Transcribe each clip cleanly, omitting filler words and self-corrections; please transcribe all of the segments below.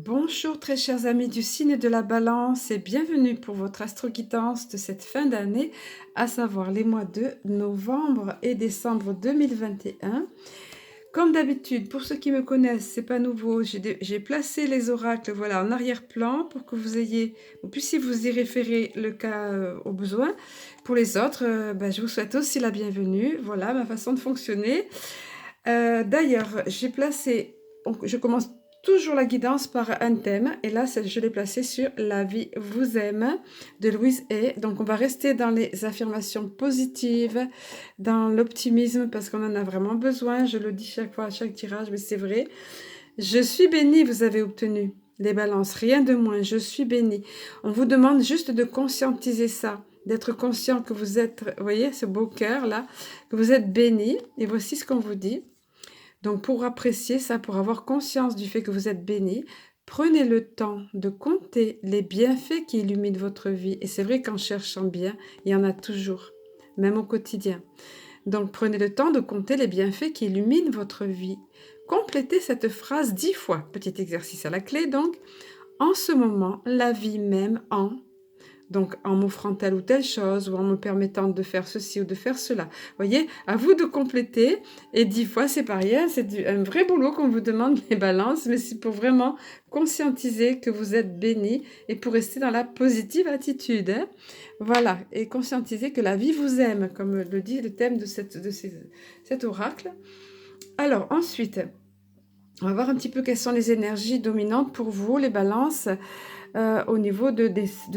Bonjour très chers amis du signe de la balance et bienvenue pour votre astro-guidance de cette fin d'année, à savoir les mois de novembre et décembre 2021. Comme d'habitude, pour ceux qui me connaissent, c'est pas nouveau, j'ai placé les oracles voilà, en arrière-plan pour que vous puissiez vous y référer le cas au besoin. Pour les autres, je vous souhaite aussi la bienvenue. Voilà ma façon de fonctionner. D'ailleurs, je commence toujours la guidance par un thème, et là, je l'ai placé sur La vie vous aime de Louise Hay. Donc, on va rester dans les affirmations positives, dans l'optimisme, parce qu'on en a vraiment besoin. Je le dis chaque fois à chaque tirage, mais c'est vrai. Je suis bénie, vous avez obtenu les balances, rien de moins, je suis bénie. On vous demande juste de conscientiser ça, d'être conscient que vous êtes, vous voyez, ce beau cœur là, que vous êtes béni, et voici ce qu'on vous dit. Donc pour apprécier ça, pour avoir conscience du fait que vous êtes béni, prenez le temps de compter les bienfaits qui illuminent votre vie. Et c'est vrai qu'en cherchant bien, il y en a toujours, même au quotidien. Donc prenez le temps de compter les bienfaits qui illuminent votre vie. Complétez cette phrase 10 fois. Petit exercice à la clé donc. En ce moment, la vie m'aime en... Donc, en m'offrant telle ou telle chose, ou en me permettant de faire ceci ou de faire cela. Vous voyez, à vous de compléter. Et 10 fois, c'est pas rien. C'est un vrai boulot qu'on vous demande, les balances. Mais c'est pour vraiment conscientiser que vous êtes béni et pour rester dans la positive attitude. Hein. Voilà. Et conscientiser que la vie vous aime, comme le dit le thème de cet oracle. Alors, ensuite, on va voir un petit peu quelles sont les énergies dominantes pour vous, les balances. Au niveau de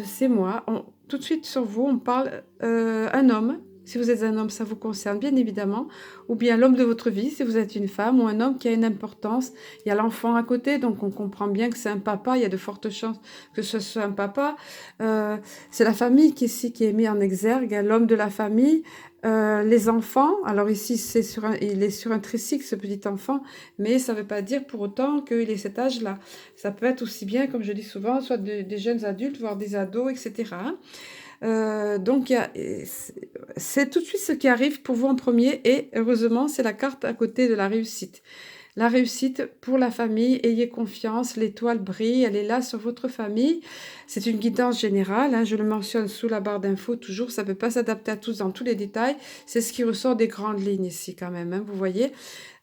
ces mois. Tout de suite sur vous, on parle un homme. Si vous êtes un homme, ça vous concerne bien évidemment. Ou bien l'homme de votre vie, si vous êtes une femme, ou un homme qui a une importance. Il y a l'enfant à côté, donc on comprend bien que c'est un papa. Il y a de fortes chances que ce soit un papa. C'est la famille qui est mise en exergue, l'homme de la famille. Les enfants, alors ici il est sur un tricycle ce petit enfant, mais ça ne veut pas dire pour autant qu'il est cet âge-là. Ça peut être aussi bien, comme je dis souvent, soit des jeunes adultes, voire des ados, etc. Donc c'est tout de suite ce qui arrive pour vous en premier, et heureusement c'est la carte à côté de la réussite. La réussite pour la famille, ayez confiance, l'étoile brille, elle est là sur votre famille. C'est une guidance générale, hein, je le mentionne sous la barre d'infos toujours, ça ne peut pas s'adapter à tous dans tous les détails. C'est ce qui ressort des grandes lignes ici quand même, hein, vous voyez.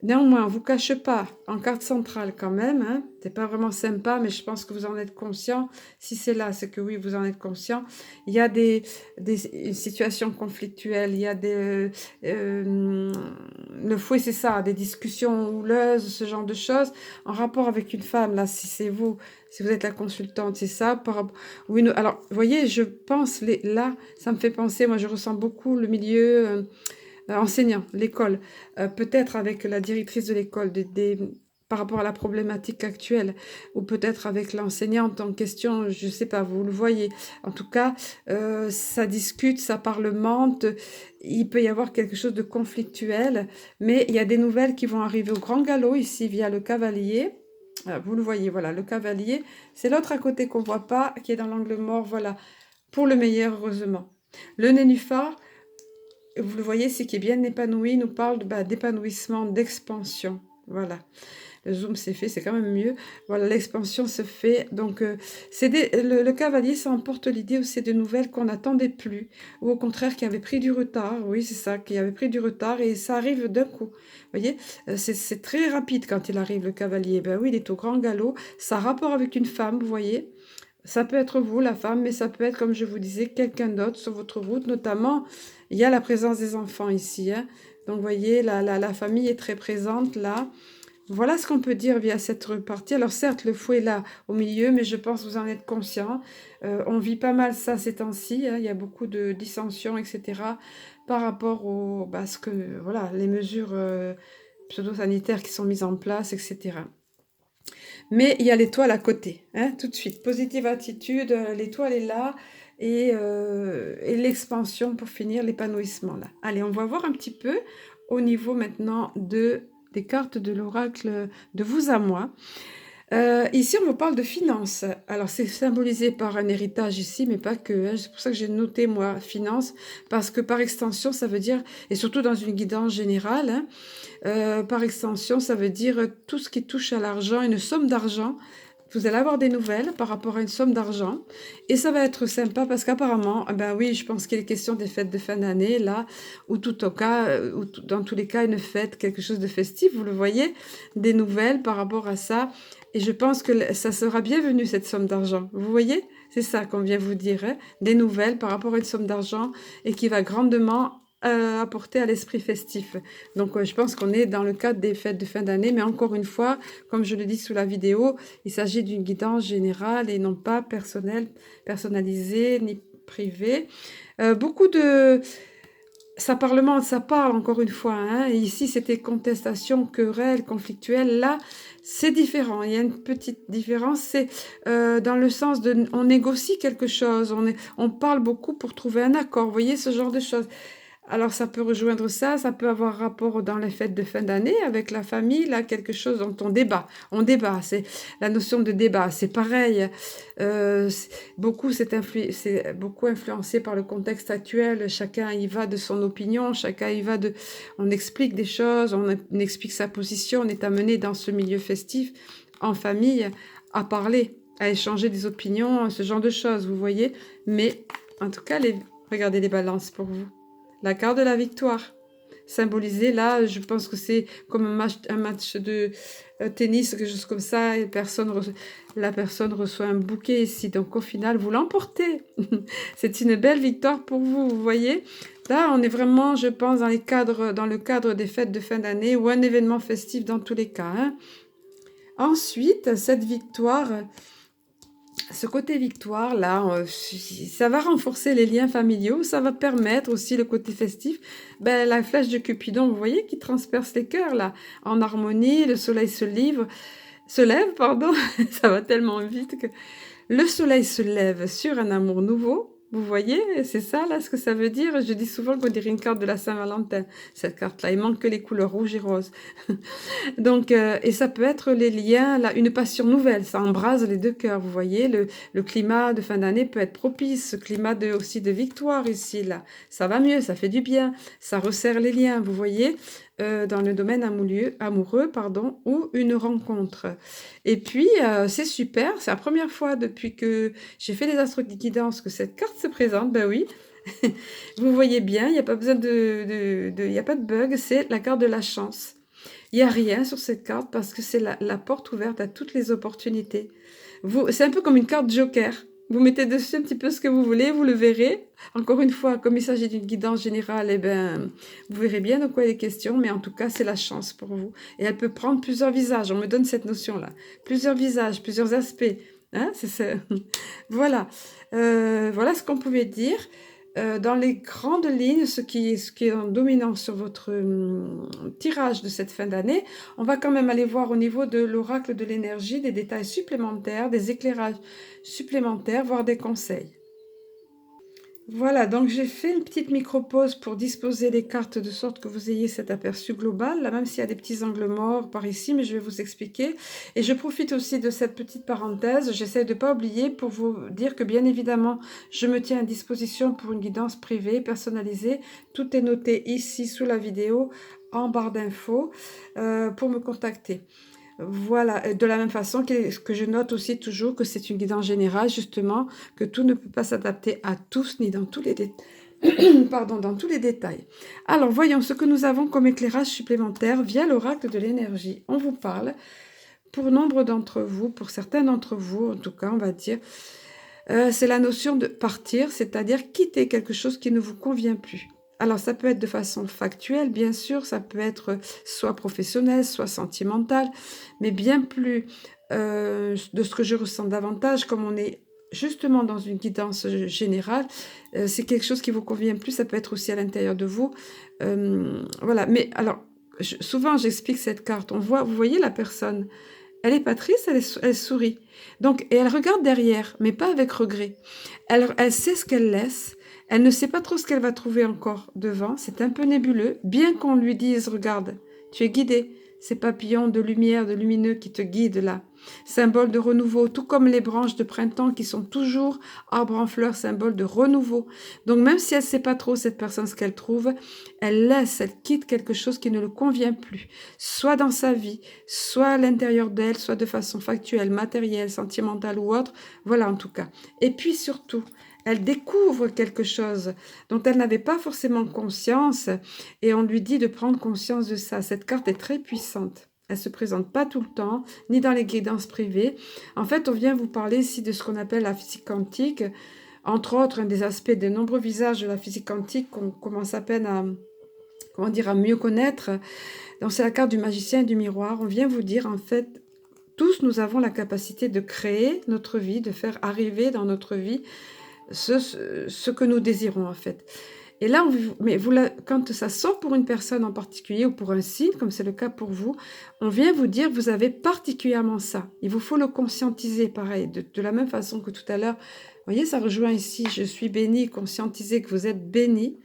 Néanmoins, on ne vous cache pas, en carte centrale quand même, hein, c'est pas vraiment sympa, mais je pense que vous en êtes conscient. Si c'est là, c'est que oui, vous en êtes conscient. Il y a une situation conflictuelle, il y a le fouet, c'est ça, des discussions houleuses, ce genre de choses, en rapport avec une femme, là, si c'est vous, si vous êtes la consultante, c'est ça. Oui, alors, vous voyez, je pense, là, ça me fait penser, moi je ressens beaucoup le milieu... enseignant, l'école, peut-être avec la directrice de l'école, par rapport à la problématique actuelle, ou peut-être avec l'enseignante en question, je ne sais pas, vous le voyez. En tout cas, ça discute, ça parlemente, il peut y avoir quelque chose de conflictuel, mais il y a des nouvelles qui vont arriver au grand galop ici via le cavalier. Vous le voyez, voilà, le cavalier, c'est l'autre à côté qu'on ne voit pas, qui est dans l'angle mort, voilà, pour le meilleur, heureusement. Le nénuphar, vous le voyez, c'est qui est bien épanoui, nous parle d'épanouissement, d'expansion. Voilà, le zoom s'est fait, c'est quand même mieux. Voilà, l'expansion se fait. Donc, le cavalier, ça emporte l'idée aussi de nouvelles qu'on n'attendait plus, ou au contraire qui avaient pris du retard. Oui, c'est ça, qui avait pris du retard, et ça arrive d'un coup. Vous voyez, c'est très rapide quand il arrive, le cavalier. Ben oui, il est au grand galop. Ça a rapport avec une femme, vous voyez. Ça peut être vous, la femme, mais ça peut être, comme je vous disais, quelqu'un d'autre sur votre route. Notamment, il y a la présence des enfants ici. Hein. Donc, vous voyez, la famille est très présente là. Voilà ce qu'on peut dire via cette partie. Alors, certes, le fouet est là au milieu, mais je pense que vous en êtes conscient. On vit pas mal ça ces temps-ci. Hein. Il y a beaucoup de dissensions, etc. par rapport voilà, les mesures pseudo-sanitaires qui sont mises en place, etc. Mais il y a l'étoile à côté, hein, tout de suite. Positive attitude, l'étoile est là, et l'expansion pour finir, l'épanouissement là. Allez, on va voir un petit peu au niveau maintenant des cartes de l'oracle de vous à moi. Ici, on me parle de finances. Alors, c'est symbolisé par un héritage ici, mais pas que. Hein. C'est pour ça que j'ai noté, moi, finances, parce que par extension, ça veut dire, et surtout dans une guidance générale, hein, par extension, ça veut dire tout ce qui touche à l'argent, une somme d'argent Vous allez avoir des nouvelles par rapport à une somme d'argent et ça va être sympa parce qu'apparemment, ben oui, je pense qu'il est question des fêtes de fin d'année, là, ou tout au cas, dans tous les cas, une fête, quelque chose de festif, vous le voyez, des nouvelles par rapport à ça. Et je pense que ça sera bienvenu, cette somme d'argent. Vous voyez? C'est ça qu'on vient vous dire, hein, des nouvelles par rapport à une somme d'argent et qui va grandement apporter à l'esprit festif. Donc, je pense qu'on est dans le cadre des fêtes de fin d'année, mais encore une fois, comme je le dis sous la vidéo, il s'agit d'une guidance générale et non pas personnalisée ni privée. Beaucoup de... Ça parlemente, ça parle encore une fois. Hein. Et ici, c'était contestation, querelle, conflictuelle. Là, c'est différent. Il y a une petite différence. C'est dans le sens de... On négocie quelque chose. On parle beaucoup pour trouver un accord. Vous voyez, ce genre de choses. Alors, ça peut rejoindre ça, ça peut avoir rapport dans les fêtes de fin d'année avec la famille, là, quelque chose dont on débat. On débat, c'est la notion de débat, c'est pareil. C'est beaucoup influencé par le contexte actuel. Chacun y va de son opinion, chacun y va de... On explique des choses, on explique sa position, on est amené dans ce milieu festif, en famille, à parler, à échanger des opinions, ce genre de choses, vous voyez. Mais, en tout cas, regardez les balances pour vous. La carte de la victoire, symbolisée là, je pense que c'est comme un match de tennis, quelque chose comme ça, et la personne reçoit un bouquet ici, donc au final, vous l'emportez. C'est une belle victoire pour vous, vous voyez. Là, on est vraiment, je pense, dans le cadre des fêtes de fin d'année ou un événement festif dans tous les cas. Hein. Ensuite, cette victoire... Ce côté victoire, là, ça va renforcer les liens familiaux, ça va permettre aussi le côté festif. Ben, la flèche de Cupidon, vous voyez, qui transperce les cœurs, là, en harmonie, le soleil se lève, pardon, ça va tellement vite que... Le soleil se lève sur un amour nouveau, vous voyez, c'est ça là ce que ça veut dire. Je dis souvent qu'on dirait une carte de la Saint-Valentin, cette carte-là. Il manque que les couleurs rouge et rose. Donc, et ça peut être les liens, là, une passion nouvelle, ça embrase les deux cœurs, vous voyez. Le climat de fin d'année peut être propice, ce climat aussi de victoire ici, là. Ça va mieux, ça fait du bien, ça resserre les liens, vous voyez. Dans le domaine amoureux, pardon, ou une rencontre. Et puis, c'est super, c'est la première fois depuis que j'ai fait les astro-guidances que cette carte se présente, ben oui. Vous voyez bien, il n'y a pas besoin il n'y a pas de bug, c'est la carte de la chance. Il n'y a rien sur cette carte parce que c'est la porte ouverte à toutes les opportunités. C'est un peu comme une carte joker. Vous mettez dessus un petit peu ce que vous voulez, vous le verrez. Encore une fois, comme il s'agit d'une guidance générale, eh ben, vous verrez bien de quoi il est question, mais en tout cas, c'est la chance pour vous. Et elle peut prendre plusieurs visages, on me donne cette notion-là. Plusieurs visages, plusieurs aspects. Hein, voilà. Voilà ce qu'on pouvait dire. Dans les grandes lignes, ce qui est en dominant sur votre tirage de cette fin d'année, on va quand même aller voir au niveau de l'oracle de l'énergie, des détails supplémentaires, des éclairages supplémentaires, voire des conseils. Voilà, donc j'ai fait une petite micro-pause pour disposer les cartes de sorte que vous ayez cet aperçu global, là même s'il y a des petits angles morts par ici, mais je vais vous expliquer. Et je profite aussi de cette petite parenthèse, j'essaie de ne pas oublier pour vous dire que bien évidemment, je me tiens à disposition pour une guidance privée, personnalisée. Tout est noté ici sous la vidéo, en barre d'infos, pour me contacter. Voilà, de la même façon que je note aussi toujours que c'est une guidance générale, justement, que tout ne peut pas s'adapter à tous, ni dans tous les dans tous les détails. Alors, voyons ce que nous avons comme éclairage supplémentaire via l'oracle de l'énergie. On vous parle, pour nombre d'entre vous, pour certains d'entre vous, en tout cas, on va dire, c'est la notion de partir, c'est-à-dire quitter quelque chose qui ne vous convient plus. Alors, ça peut être de façon factuelle, bien sûr, ça peut être soit professionnel, soit sentimental, mais bien plus de ce que je ressens davantage, comme on est justement dans une guidance générale, c'est quelque chose qui vous convient plus, ça peut être aussi à l'intérieur de vous. Voilà, mais alors, souvent j'explique cette carte, vous voyez la personne, elle n'est pas triste, elle sourit. Donc, et elle regarde derrière, mais pas avec regret. Elle sait ce qu'elle laisse. Elle ne sait pas trop ce qu'elle va trouver encore devant. C'est un peu nébuleux. Bien qu'on lui dise, regarde, tu es guidé. ces papillons de lumière, de lumineux qui te guident là. Symbole de renouveau, tout comme les branches de printemps qui sont toujours arbres en fleurs, symbole de renouveau. Donc même si elle ne sait pas trop, cette personne, ce qu'elle trouve, elle laisse, elle quitte quelque chose qui ne le convient plus, soit dans sa vie, soit à l'intérieur d'elle, soit de façon factuelle, matérielle, sentimentale ou autre. Voilà en tout cas. Et puis surtout, elle découvre quelque chose dont elle n'avait pas forcément conscience et on lui dit de prendre conscience de ça. Cette carte est très puissante. Elle ne se présente pas tout le temps, ni dans les guidances privées. En fait, on vient vous parler ici de ce qu'on appelle la physique quantique. Entre autres, un des aspects des nombreux visages de la physique quantique qu'on commence à peine à, comment dire, à mieux connaître. Donc, c'est la carte du magicien et du miroir. On vient vous dire, en fait, tous nous avons la capacité de créer notre vie, de faire arriver dans notre vie ce que nous désirons, en fait. Et là, quand ça sort pour une personne en particulier ou pour un signe, comme c'est le cas pour vous, on vient vous dire que vous avez particulièrement ça. Il vous faut le conscientiser, pareil, de la même façon que tout à l'heure. Vous voyez, ça rejoint ici, je suis béni, conscientiser que vous êtes béni.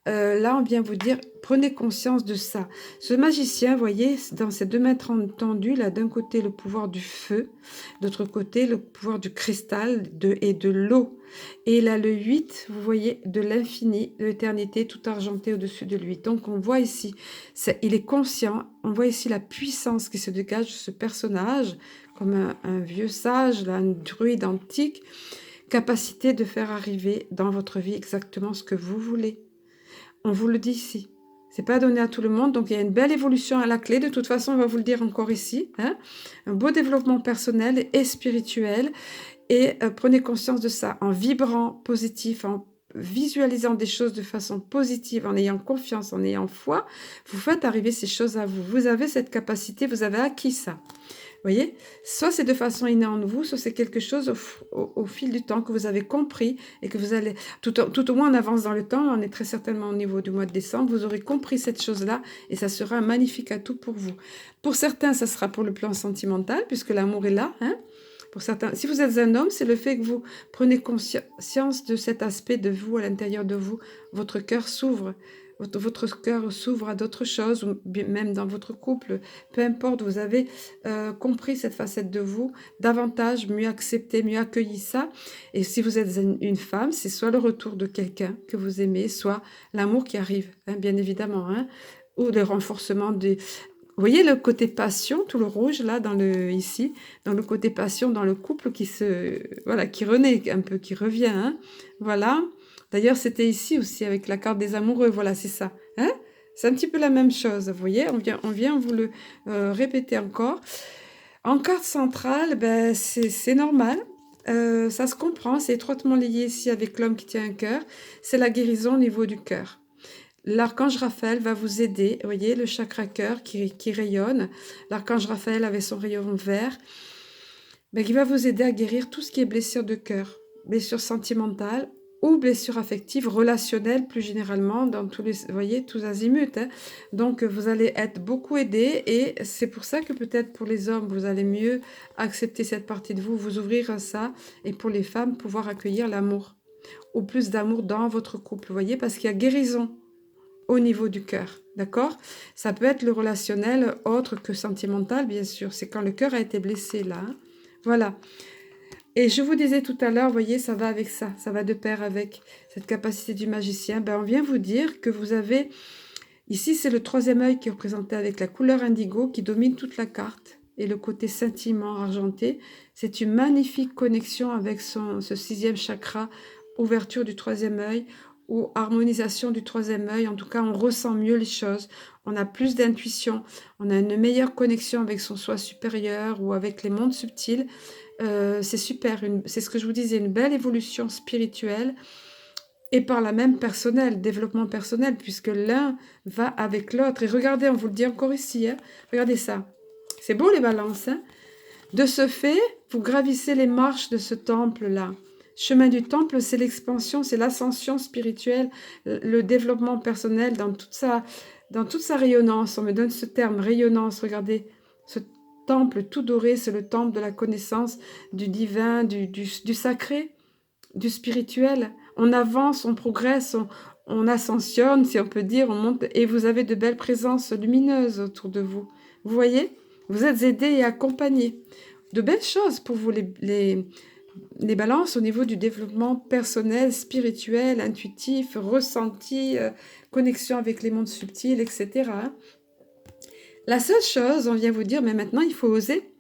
Là, on vient vous dire, prenez conscience de ça. Ce magicien, vous voyez, dans ces deux mains tendues, là, d'un côté, le pouvoir du feu, d'autre côté, le pouvoir du cristal et de l'eau. Et là, le 8, vous voyez, de l'infini, de l'éternité, tout argenté au-dessus de lui. Donc, on voit ici, il est conscient, on voit ici la puissance qui se dégage de ce personnage, comme un vieux sage, là, un druide antique, capacité de faire arriver dans votre vie exactement ce que vous voulez. On vous le dit ici. C'est pas donné à tout le monde, donc il y a une belle évolution à la clé. De toute façon, on va vous le dire encore ici. Hein, un beau développement personnel et spirituel. Et prenez conscience de ça en vibrant positif, en visualisant des choses de façon positive, en ayant confiance, en ayant foi. Vous faites arriver ces choses à vous. Vous avez cette capacité, vous avez acquis ça. Vous voyez, soit c'est de façon innée en vous, soit c'est quelque chose au fil du temps que vous avez compris et que vous allez, tout au moins on avance dans le temps, on est très certainement au niveau du mois de décembre, vous aurez compris cette chose-là et ça sera un magnifique atout pour vous. Pour certains, ça sera pour le plan sentimental puisque l'amour est là. Hein. Pour certains, si vous êtes un homme, c'est le fait que vous prenez conscience de cet aspect de vous à l'intérieur de vous, votre cœur s'ouvre. Votre cœur s'ouvre à d'autres choses, ou même dans votre couple, peu importe, vous avez compris cette facette de vous, davantage, mieux accepté, mieux accueilli ça. Et si vous êtes une femme, c'est soit le retour de quelqu'un que vous aimez, soit l'amour qui arrive, hein, bien évidemment, hein, ou le renforcement des... Vous voyez le côté passion, tout le rouge là, ici, dans le côté passion, dans le couple qui renaît un peu, qui revient, hein, voilà. D'ailleurs, c'était ici aussi avec la carte des amoureux. Voilà, c'est ça. Hein, c'est un petit peu la même chose. Vous voyez, on vient vous le répéter encore. En carte centrale, ben, c'est normal. Ça se comprend. C'est étroitement lié ici avec l'homme qui tient un cœur. C'est la guérison au niveau du cœur. L'archange Raphaël va vous aider. Vous voyez, le chakra cœur qui rayonne. L'archange Raphaël avec son rayon vert. Ben, qui va vous aider à guérir tout ce qui est blessure de cœur, blessure sentimentale, ou blessures affectives, relationnelles plus généralement, dans tous les, vous voyez, tous azimuts. Hein. Donc, vous allez être beaucoup aidé et c'est pour ça que peut-être pour les hommes, vous allez mieux accepter cette partie de vous, vous ouvrir à ça et pour les femmes, pouvoir accueillir l'amour ou plus d'amour dans votre couple, vous voyez, parce qu'il y a guérison au niveau du cœur, d'accord? Ça peut être le relationnel autre que sentimental, bien sûr. C'est quand le cœur a été blessé, là. Hein. Voilà. Et je vous disais tout à l'heure, vous voyez, ça va avec ça va de pair avec cette capacité du magicien. Ben, on vient vous dire que vous avez, ici c'est le troisième œil qui est représenté avec la couleur indigo qui domine toute la carte et le côté scintillement argenté. C'est une magnifique connexion avec ce sixième chakra, ouverture du troisième œil ou harmonisation du troisième œil. En tout cas, on ressent mieux les choses, on a plus d'intuition, on a une meilleure connexion avec son soi supérieur ou avec les mondes subtils. C'est super, c'est ce que je vous disais, une belle évolution spirituelle et par la même personnelle, développement personnel, puisque l'un va avec l'autre. Et regardez, on vous le dit encore ici, hein, regardez ça. C'est beau les balances. Hein. De ce fait, vous gravissez les marches de ce temple-là. Chemin du temple, c'est l'expansion, c'est l'ascension spirituelle, le développement personnel dans toute sa rayonnance. On me donne ce terme, rayonnance, regardez, ce temple tout doré, c'est le temple de la connaissance du divin, du sacré, du spirituel. On avance, on progresse, on ascensionne, si on peut dire, on monte, et vous avez de belles présences lumineuses autour de vous. Vous voyez? Vous êtes aidés et accompagnés. De belles choses pour vous, les balances au niveau du développement personnel, spirituel, intuitif, ressenti, connexion avec les mondes subtils, etc. hein. La seule chose, on vient vous dire, mais maintenant, il faut oser.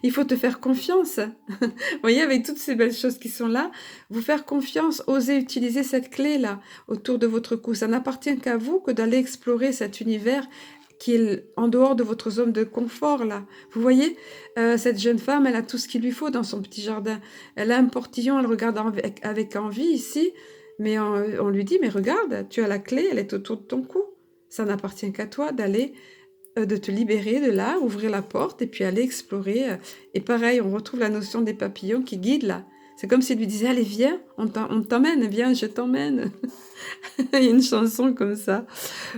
Il faut te faire confiance. Vous voyez, avec toutes ces belles choses qui sont là, vous faire confiance, oser utiliser cette clé-là autour de votre cou. Ça n'appartient qu'à vous que d'aller explorer cet univers qui est en dehors de votre zone de confort, là. Vous voyez, cette jeune femme, elle a tout ce qu'il lui faut dans son petit jardin. Elle a un portillon, elle regarde avec envie ici, mais on lui dit, mais regarde, tu as la clé, elle est autour de ton cou. Ça n'appartient qu'à toi d'aller de te libérer de là, ouvrir la porte et puis aller explorer. Et pareil, on retrouve la notion des papillons qui guident là. C'est comme s'il lui disait, allez, viens, on t'emmène, viens, je t'emmène. Il y a une chanson comme ça.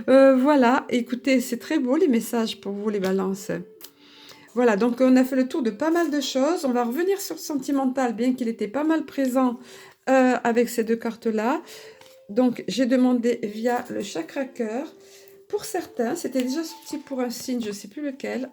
Voilà, écoutez, c'est très beau les messages pour vous, les balances. Voilà, donc on a fait le tour de pas mal de choses. On va revenir sur le sentimental, bien qu'il était pas mal présent avec ces deux cartes-là. Donc, j'ai demandé via le chakra cœur. Pour certains, c'était déjà sorti pour un signe, je ne sais plus lequel,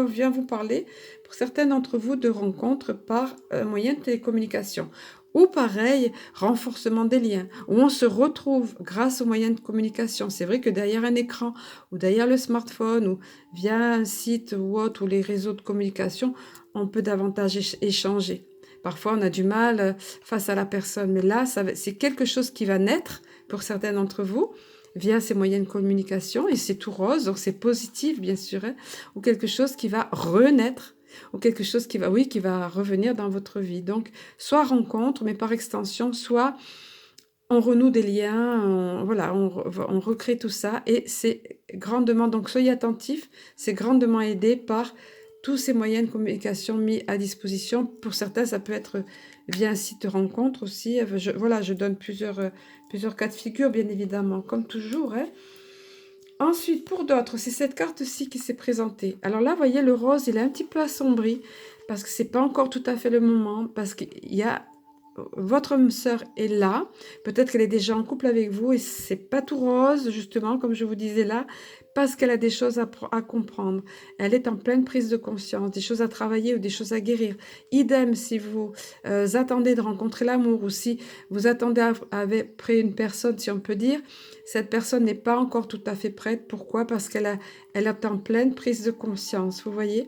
vient vous parler, pour certains d'entre vous, de rencontres par moyen de télécommunication. Ou pareil, renforcement des liens, où on se retrouve grâce aux moyens de communication. C'est vrai que derrière un écran, ou derrière le smartphone, ou via un site ou autre, ou les réseaux de communication, on peut davantage échanger. Parfois, on a du mal face à la personne, mais là, c'est quelque chose qui va naître pour certains d'entre vous, via ces moyens de communication, et c'est tout rose, donc c'est positif bien sûr, hein, ou quelque chose qui va renaître, ou quelque chose qui va, oui, qui va revenir dans votre vie. Donc, soit rencontre, mais par extension, soit on renoue des liens, voilà, on recrée tout ça, et c'est grandement, donc soyez attentifs, c'est grandement aidé par tous ces moyens de communication mis à disposition. Pour certains, ça peut être via un site de rencontre aussi. Voilà, je donne plusieurs cas de figure, bien évidemment, comme toujours. Hein. Ensuite, pour d'autres, c'est cette carte-ci qui s'est présentée. Alors là, vous voyez, le rose, il est un petit peu assombri, parce que c'est pas encore tout à fait le moment, parce qu'il y a... Votre sœur est là, peut-être qu'elle est déjà en couple avec vous et c'est pas tout rose, justement, comme je vous disais là, parce qu'elle a des choses à comprendre. Elle est en pleine prise de conscience, des choses à travailler ou des choses à guérir. Idem si vous attendez de rencontrer l'amour ou si vous attendez après une personne, si on peut dire, cette personne n'est pas encore tout à fait prête. Pourquoi? Parce elle est en pleine prise de conscience, vous voyez?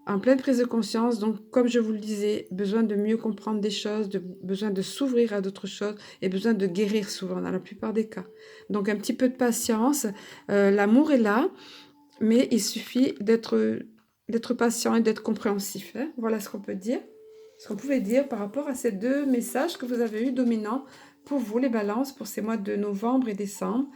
En pleine prise de conscience, donc comme je vous le disais, besoin de mieux comprendre des choses, besoin de s'ouvrir à d'autres choses et besoin de guérir souvent dans la plupart des cas. Donc un petit peu de patience, l'amour est là, mais il suffit d'être patient et d'être compréhensif. Hein. Voilà ce qu'on peut dire, ce qu'on pouvait dire par rapport à ces deux messages que vous avez eu dominants pour vous, les balances, pour ces mois de novembre et décembre.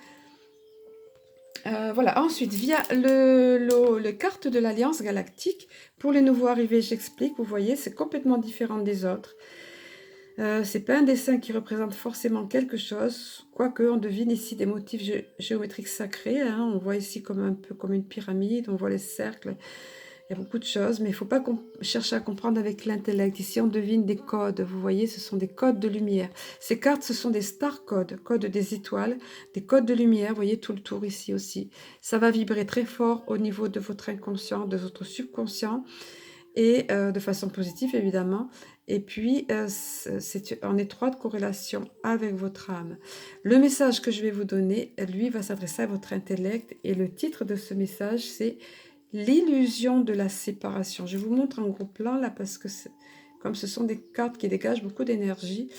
Voilà, ensuite, via le carte de l'Alliance Galactique, pour les nouveaux arrivés, j'explique, vous voyez, c'est complètement différent des autres. C'est pas un dessin qui représente forcément quelque chose, quoique on devine ici des motifs géométriques sacrés, hein, on voit ici comme un peu comme une pyramide, on voit les cercles, il y a beaucoup de choses, mais il ne faut pas chercher à comprendre avec l'intellect. Ici, on devine des codes. Vous voyez, ce sont des codes de lumière. Ces cartes, ce sont des star codes, codes des étoiles, des codes de lumière. Vous voyez tout le tour ici aussi. Ça va vibrer très fort au niveau de votre inconscient, de votre subconscient, et de façon positive, évidemment. Et puis, c'est en étroite corrélation avec votre âme. Le message que je vais vous donner, lui, va s'adresser à votre intellect. Et le titre de ce message, c'est l'illusion de la séparation. Je vous montre en gros plan là parce que comme ce sont des cartes qui dégagent beaucoup d'énergie.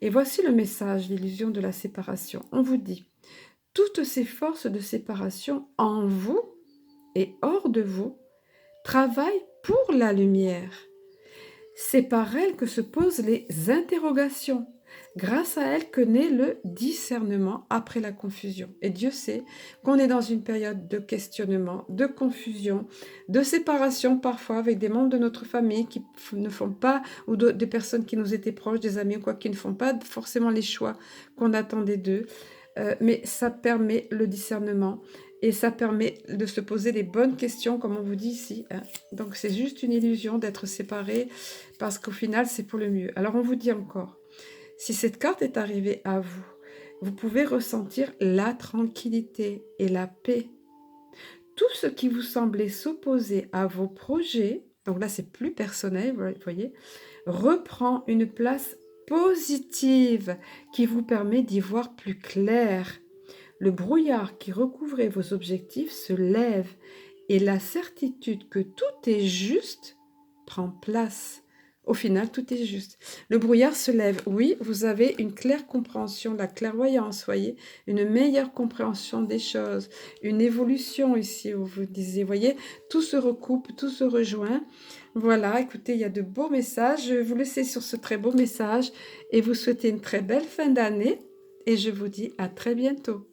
Et voici le message, l'illusion de la séparation. On vous dit, toutes ces forces de séparation en vous et hors de vous travaillent pour la lumière. C'est par elle que se posent les interrogations. Grâce à elle que naît le discernement après la confusion. Et Dieu sait qu'on est dans une période de questionnement, de confusion, de séparation parfois avec des membres de notre famille qui ne font pas, ou des personnes qui nous étaient proches, des amis ou quoi, qui ne font pas forcément les choix qu'on attendait d'eux. Mais ça permet le discernement et ça permet de se poser les bonnes questions, comme on vous dit ici. Hein. Donc c'est juste une illusion d'être séparés parce qu'au final, c'est pour le mieux. Alors on vous dit encore, si cette carte est arrivée à vous, vous pouvez ressentir la tranquillité et la paix. tout ce qui vous semblait s'opposer à vos projets, donc là c'est plus personnel, vous voyez, reprend une place positive qui vous permet d'y voir plus clair. Le brouillard qui recouvrait vos objectifs se lève et la certitude que tout est juste prend place. Au final, tout est juste. Le brouillard se lève. Oui, vous avez une claire compréhension, la clairvoyance, voyez, une meilleure compréhension des choses, une évolution ici où vous disiez, voyez, tout se recoupe, tout se rejoint. Voilà, écoutez, il y a de beaux messages. Je vais vous laisser sur ce très beau message et vous souhaiter une très belle fin d'année et je vous dis à très bientôt.